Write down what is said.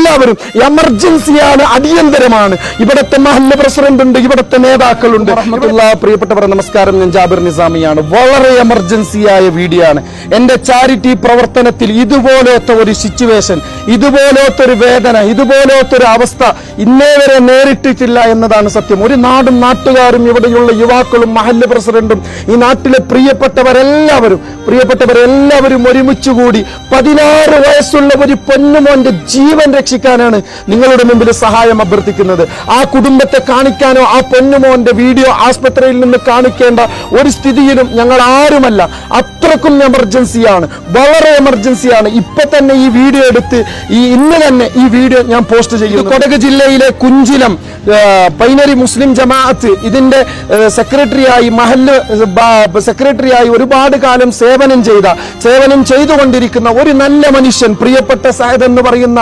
എല്ലാവരും എമർജൻസിയാണ്, അടിയന്തരമാണ്. ഇവിടുത്തെ മഹല്ല് പ്രസിഡന്റ് ഉണ്ട്, ഇവിടുത്തെ നേതാക്കളുണ്ട്. പ്രിയപ്പെട്ടവർ നമസ്കാരം, ഞാൻ ജാബിർ നിസാമിയാണ്. വളരെ എമർജൻസിയായ വീഡിയോ ആണ്. എന്റെ ചാരിറ്റി പ്രവർത്തനത്തിൽ ഇതുപോലത്തെ ഒരു സിറ്റുവേഷൻ, ഇതുപോലത്തെ ഒരു വേദന, ഇതുപോലത്തെ ഒരു അവസ്ഥ ഇന്നേ വരെ നേരിട്ടിട്ടില്ല എന്നതാണ് സത്യം. ഒരു നാടും നാട്ടുകാരും ഇവിടെയുള്ള യുവാക്കളും മഹല്ല് പ്രസിഡന്റും ഈ നാട്ടിലെ പ്രിയപ്പെട്ടവരെല്ലാവരും ഒരുമിച്ചുകൂടി 16 വയസ്സുള്ള ഒരു പൊന്നുമോന്റെ ജീവൻ രക്ഷിക്കാനാണ് നിങ്ങളുടെ മുമ്പിൽ സഹായം അഭ്യർത്ഥിക്കുന്നത്. ആ കുടുംബത്തെ കാണിക്കാനോ ആ പൊന്നുമോന്റെ വീഡിയോ ആസ്പത്രിയിൽ നിന്ന് കാണിക്കേണ്ട ഒരു സ്ഥിതിയിലും ഞങ്ങൾ ആരുമല്ല. അത്രക്കും എമർജൻസിയാണ്, വളരെ എമർജൻസിയാണ്. ഇപ്പൊ തന്നെ ഈ വീഡിയോ എടുത്ത് ഇന്ന് തന്നെ ഈ വീഡിയോ ഞാൻ പോസ്റ്റ് ചെയ്യുന്നു. കൊടക് ജില്ലയിലെ കുഞ്ചിലം പൈനരി മുസ്ലിം ജമാഅത്ത് ഇതിന്റെ സെക്രട്ടറിയായി, മഹല്ല് സെക്രട്ടറിയായി ഒരുപാട് കാലം സേവനം ചെയ്തുകൊണ്ടിരിക്കുന്ന ഒരു നല്ല മനുഷ്യൻ, പ്രിയപ്പെട്ട സയദ് എന്ന് പറയുന്ന